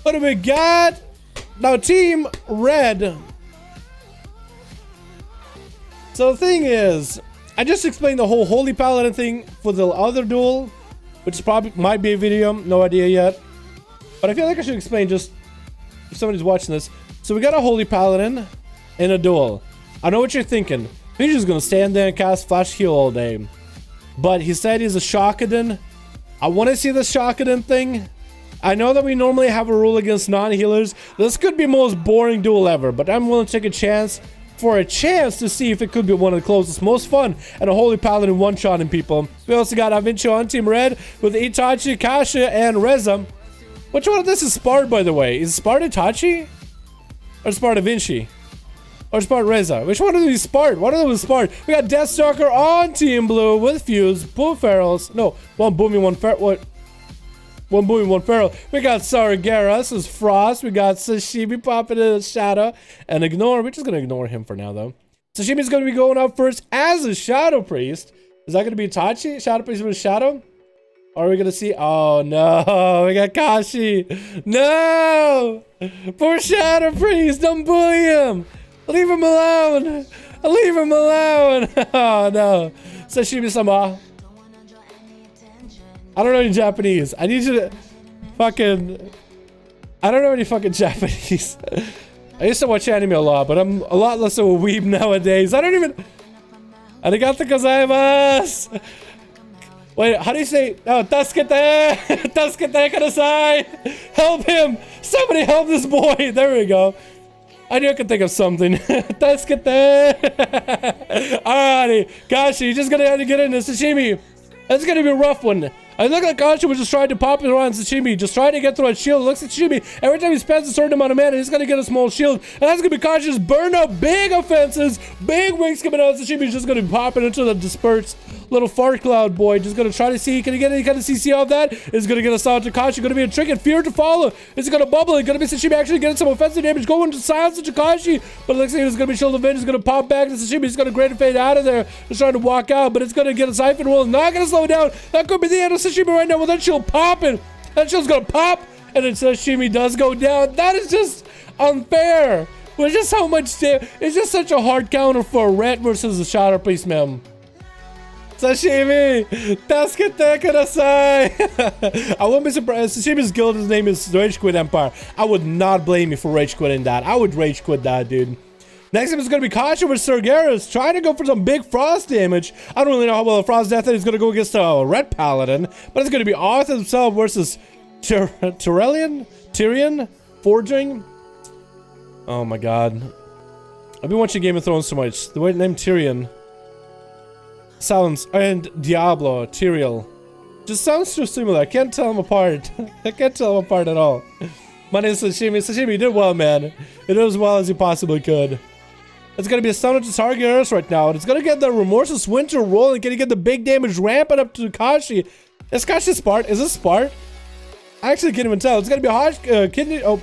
What do we got? Now, Team Red. So the thing is, I just explained the whole Holy Paladin thing for the other duel, which probably might be a video, no idea yet. But I feel like I should explain just if somebody's watching this. So we got a Holy Paladin in a duel. I know what you're thinking. He's just gonna stand there and cast Flash Heal all day. But he said he's a Shakadan. I want to see the Shakadan thing. I know that we normally have a rule against non-healers. This could be the most boring duel ever, but I'm willing to take a chance to see if it could be one of the closest, most fun, and a Holy Paladin one-shotting people. We also got Avinci on Team Red with Itachi, Kasha, and Reza. Which one of this is Spart, by the way? Is Spart Itachi? Or Spart Avinci? Or Spart Reza? Which one of these Spart? One of them is Spart. We got Deathstalker on Team Blue with Fuse, Boom Ferals. No, one Booming, one Feral. What? One Booming, one Feral. We got Saragera. This is Frost. We got Sashimi popping in the Shadow. And Ignore. We're just going to ignore him for now, though. Sashimi's going to be going out first as a Shadow Priest. Is that going to be Itachi? Shadow Priest with a Shadow? Or are we going to see... Oh, no. We got Kashi. No! Poor Shadow Priest. Don't bully him. Leave him alone. Leave him alone. Oh, no. Sashimi-sama. I don't know any Japanese. I need you to fucking... I don't know any fucking Japanese. I used to watch anime a lot, but I'm a lot less of a weeb nowadays. I don't even... Arigato gozaimasu! Wait, how do you say... Oh, tasukete! Tasukete kudasai! Help him! Somebody help this boy! There we go. I knew I could think of something. Tasukete! Alrighty. Gosh, you're just gonna have to get in this Sashimi. That's gonna be a rough one. I look like Kasha was just trying to pop it around Sashimi, just trying to get through a shield. Looks at Sashimi. Every time he spends a certain amount of mana, he's gonna get a small shield. And that's gonna be Kasha's burn up big offenses. Big wings coming out. Sashimi's just gonna be popping into the dispersed little fart cloud boy. Just gonna try to see, can he get any kind of CC off that? Is gonna get a solid to Kasha. Gonna be a trick and fear to follow. Is it gonna bubble? It's gonna be Sashimi actually getting some offensive damage going to silence to Takashi. But it looks like it's gonna be Shield of Vengeance. Gonna pop back to Sashimi. He's gonna great fade out of there. Just trying to walk out, but it's gonna get a siphon roll. Not gonna slow down. That could be the end of Sashimi right now. Well, that shield popping. That shield's gonna pop, and then Sashimi does go down. That is just unfair. It's just how much damage. It's just such a hard counter for a Ret versus a Shadow Priest, man. Sashimi, tasukete kudasai. I wouldn't be surprised. Sashimi's guild, his name is Rage Quit Empire. I would not blame you for rage quitting that. I would rage quit that, dude. Next up is going to be Kasha with Sergeris, trying to go for some big frost damage. I don't really know how well the frost death is going to go against a Red Paladin, but it's going to be Arthur himself versus Tyrion Forging. Oh my god. I've been watching Game of Thrones so much. The name Tyrion sounds, and Diablo, Tyrael, just sounds too similar. I can't tell them apart. I can't tell them apart at all. My name is Sashimi. Sashimi, you did well, man. You did as well as you possibly could. It's going to be a stun to Sargeras right now. It's going to get the Remorseless Winter rolling. Can you get the big damage ramping up to Kashi? Is Kashi Spart? Is this Spart? I actually can't even tell. It's going to be a hard kidney. Oh,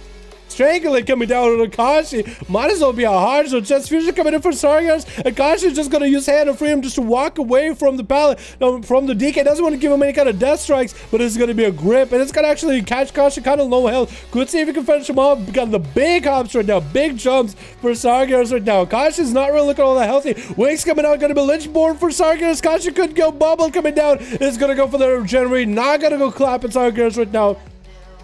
Strangulate coming down on Kashi. Might as well be a hard. So Chest Fusion coming in for Sargeras. And Kashi is just going to use Hand of Freedom just to walk away from the pallet. No, from the DK. Doesn't want to give him any kind of death strikes. But it's going to be a grip. And it's going to actually catch Kashi kind of low health. Could see if he can finish him off. Got the big hops right now. Big jumps for Sargeras right now. Kashi's not really looking all that healthy. Wings coming out. Going to be Lynchborn for Sargeras. Kashi could go Bubble coming down. It's going to go for the Regenerate. Not going to go clap at Sargeras right now.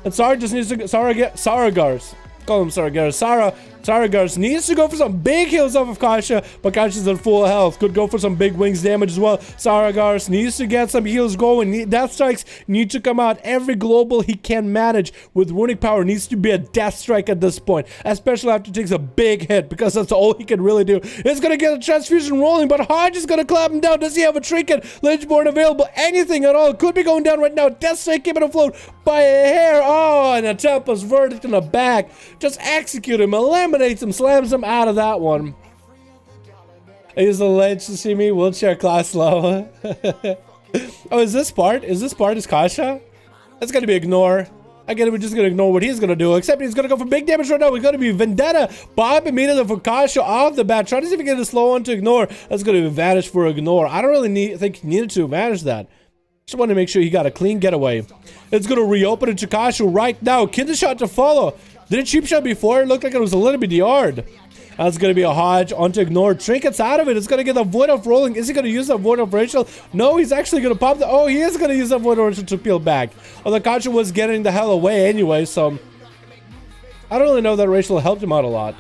And Sarah just needs to get Saragars. Call him Saragars. Saragars needs to go for some big heals off of Kasha, but Kasha's at full health. Could go for some big wings damage as well. Saragars needs to get some heals going. Death strikes need to come out. Every global he can manage with runic power needs to be a death strike at this point, especially after he takes a big hit, because that's all he can really do. It's gonna get a transfusion rolling, but Hodge is gonna clap him down. Does he have a trinket? Lynchborn available? Anything at all? Could be going down right now. Death strike keeping afloat by a hair. Oh, and a Tempest Verdict in the back. Just execute him. Eliminates him, slams him out of that one. He's the ledge to see me, wheelchair class low. Oh, is this part? Is this part is Kasha? That's gonna be ignore. Again, we're just gonna ignore what he's gonna do, except he's gonna go for big damage right now. We're gonna be Vendetta. Bob immediately for Kasha off the bat. Try to see if we can get a slow on to ignore. That's gonna be vanish for ignore. I don't really think he needed to manage that. Just want to make sure he got a clean getaway. It's gonna reopen it to Kasha right now. Kinder shot to follow. Did it cheap shot before? It looked like it was a little bit yard. That's going to be a Hodge onto ignore. Trinkets out of it. It's going to get the void of rolling. Is he going to use that void of Rachel? No, he's actually going to pop the... Oh, he is going to use that void of Rachel to peel back. Although Kasha was getting the hell away anyway, so... I don't really know that Rachel helped him out a lot.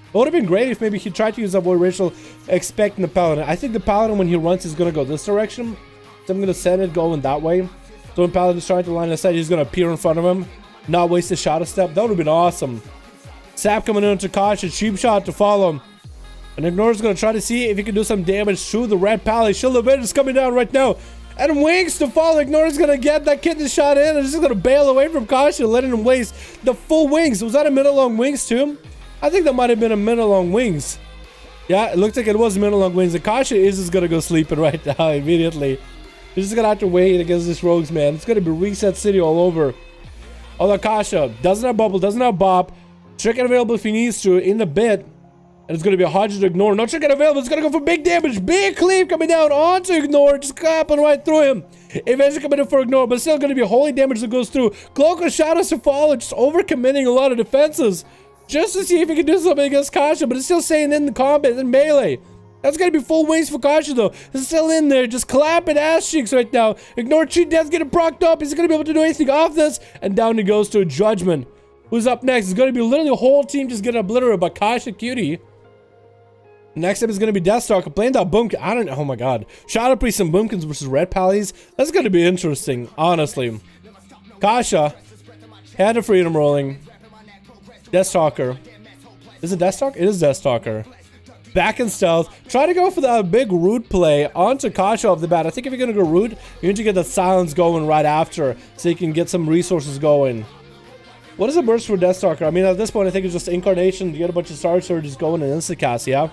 It would have been great if maybe he tried to use that void Rachel expecting the Paladin. I think the Paladin, when he runs, is going to go this direction. So I'm going to send it going that way. So when Paladin's trying to line aside, he's going to appear in front of him. Not waste a shot a step. That would have been awesome. Sap coming into Kasha, cheap shot to follow him. And Ignore's gonna try to see if he can do some damage to the red pally. Shield of Vengeance coming down right now. And Wings to follow. Ignore's gonna get that kitten shot in and just gonna bail away from Kasha, letting him waste the full Wings. Was that a middle long Wings too? I think that might have been a middle long Wings. Yeah, it looks like it was middle long Wings. And Kasha is just gonna go sleeping right now immediately. He's just gonna have to wait against this Rogues, man. It's gonna be Reset City all over. Although Kasha doesn't have bubble, doesn't have bop. Tricket available if he needs to in the bit. And it's going to be a Hodge to ignore. No tricket available. It's going to go for big damage. Big cleave coming down onto ignore. Just clapping right through him. Eventually coming in for ignore. But still going to be holy damage that goes through. Cloak of Shadows to follow. Just overcommitting a lot of defenses. Just to see if he can do something against Kasha. But it's still staying in the combat in melee. That's going to be full Wings for Kasha though. He's still in there. Just clapping ass cheeks right now. Ignore cheat death getting procced up. He's going to be able to do anything off this. And down he goes to a Judgment. Who's up next? It's going to be literally the whole team just getting obliterated by Kasha Cutie. Next up is going to be Deathstalker playing that Boomkin. I don't know. Oh my god. Shadow Priest and Boomkins versus Red Pallies. That's going to be interesting, honestly. Kasha. Hand of Freedom rolling. Deathstalker. Is it Deathstalker? It is Deathstalker. Back in stealth. Try to go for that big root play onto Kasha off the bat. I think if you're going to go root, you need to get the silence going right after so you can get some resources going. What is a burst for Deathstalker? I mean, at this point, I think it's just Incarnation to get a bunch of Star Surges going and Instacast, yeah?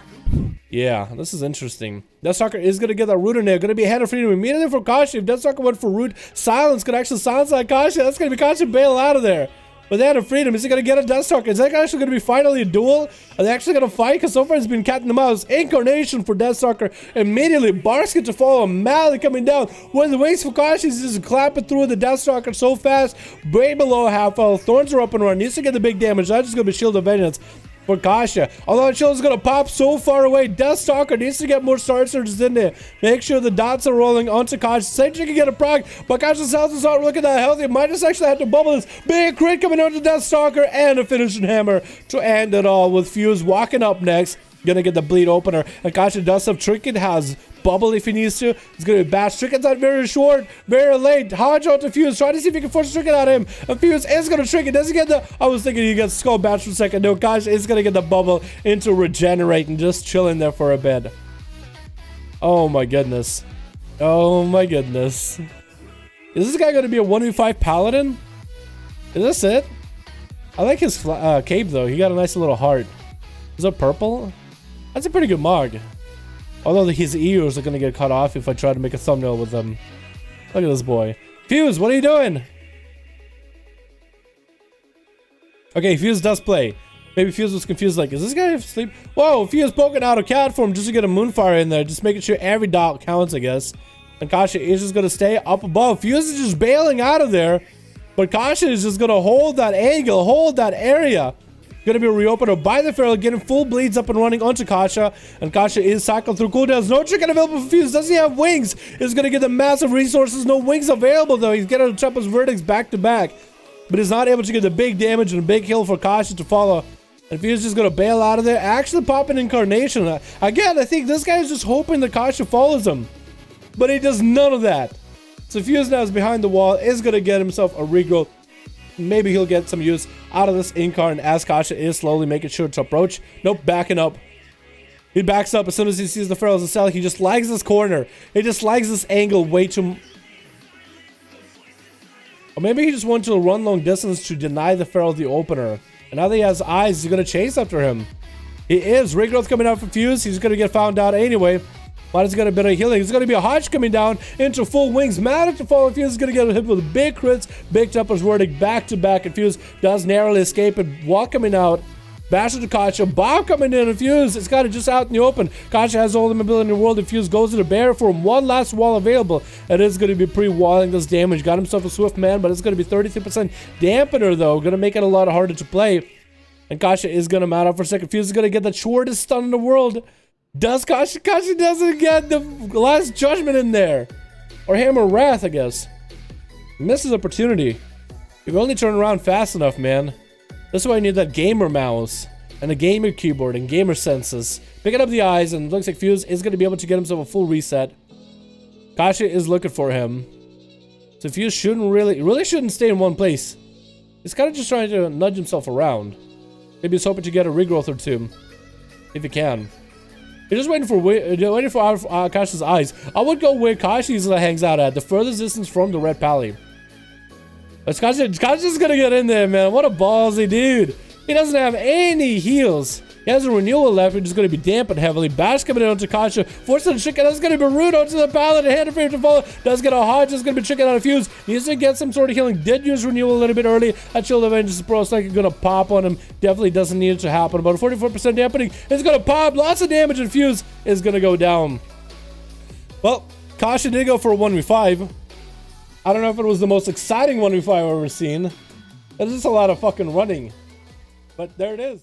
Yeah, this is interesting. Deathstalker is going to get that root in there. Going to be Hand of Freedom immediately for Kasha. If Deathstalker went for root, silence could actually silence that Kasha. That's going to be Kasha bail out of there. But Hand of Freedom, is he going to get a Deathstalker? Is that actually going to be finally a duel? Are they actually going to fight? Because so far it's been cat and mouse. Incarnation for Deathstalker. Immediately, Barks get to follow. Mally coming down. When the Wings for Kasha is just clapping through the Deathstalker so fast. Way below half health. Thorns are up and running. Needs to get the big damage. That's just going to be Shield of Vengeance for Kasha. Although Shield is going to pop so far away. Deathstalker needs to get more Star Surges in there. Make sure the dots are rolling onto Kasha. Same she can get a proc, but Kasha's health is not looking that healthy. Might just actually have to bubble this. Big crit coming out to Deathstalker and a finishing hammer to end it all with Fuse walking up next. Gonna get the bleed opener. And Kasha does have Trinket, has bubble if he needs to. It's gonna be bash. Trinket's not very short, very late. Hodge out to Fuse. Try to see if he can force Trinket out of him. And Fuse is gonna Trinket. Does he get the... I was thinking he gets Skull Bash for a second. No, Kasha is gonna get the bubble into Regenerate and just chilling there for a bit. Oh my goodness. Oh my goodness. Is this guy gonna be a 1v5 Paladin? Is this it? I like his cape though. He got a nice little heart. Is it purple? That's a pretty good mug. Although his ears are gonna get cut off if I try to make a thumbnail with them. Look at this boy. Fuse, what are you doing? Okay, Fuse does play. Maybe Fuse was confused, like, is this guy asleep? Whoa, Fuse poking out of cat form just to get a Moonfire in there. Just making sure every dot counts, I guess. And Kasha is just gonna stay up above. Fuse is just bailing out of there. But Kasha is just gonna hold that angle, hold that area. Gonna be a reopener by the Feral, getting full bleeds up and running onto Kasha. And Kasha is cycled through cooldowns. No Trinket available for Fuse. Does he have Wings? He's gonna get the massive resources. No Wings available though. He's getting Trapper's Verdicts back to back. But he's not able to get the big damage and a big heal for Kasha to follow. And Fuse just gonna bail out of there. Actually pop an Incarnation. Again, I think this guy is just hoping that Kasha follows him. But he does none of that. So Fuse now is behind the wall. Is gonna get himself a regrowth. Maybe he'll get some use out of this Incarn as Kasha is slowly making sure to approach. Nope, backing up. He backs up as soon as he sees the Ferals in cell. He just lags this corner. He just lags this angle way too... Or maybe he just wanted to run long distance to deny the Feral the opener. And now that he has eyes, he's going to chase after him. He is. Regrowth coming out from Fuse. He's going to get found out anyway. Mine's got a bit of healing. It's going to be a Hodge coming down into full wings. Magic to fall. Fuse is going to get hit with big crits. Big Templars wording back to back. And Fuse does narrowly escape it. Wall coming out. Bash to Kasha. Bob coming in. And Fuse, it's got it just out in the open. Kasha has all the mobility in the world. And Fuse goes to the bear for him. One last wall available. It is going to be pre-walling this damage. Got himself a Swift Man, but it's going to be 33% dampener though. Going to make it a lot harder to play. And Kasha is going to mount up for a second. Fuse is going to get the shortest stun in the world. Does Kasha? Kasha doesn't get the last judgment in there. Or Hammer Wrath, I guess. Misses opportunity. You've only turned around fast enough, man. That's why you need that gamer mouse. And a gamer keyboard and gamer senses. Picking up the eyes, and looks like Fuse is going to be able to get himself a full reset. Kasha is looking for him. So Fuse shouldn't really shouldn't stay in one place. He's kind of just trying to nudge himself around. Maybe he's hoping to get a regrowth or two. If he can. You're just waiting for Kasha's eyes. I would go where Kasha usually hangs out at, the furthest distance from the Red Pally. But Kasha's gonna get in there, man. What a ballsy dude. He doesn't have any heals. He has a renewal left, which is going to be dampened heavily. Bash coming in onto Kasha. Forcing the chicken. That's going to be rude onto the Paladin. Hand of favor to follow. Does get a Hodge. Is going to be chicken out of Fuse. Needs to get some sort of healing. Did use renewal a little bit early. That Shield of Vengeance is probably like going to pop on him. Definitely doesn't need it to happen. About 44% dampening. It's going to pop. Lots of damage, and Fuse is going to go down. Well, Kasha did go for a 1v5. I don't know if it was the most exciting 1v5 I've ever seen. There's just a lot of fucking running. But there it is.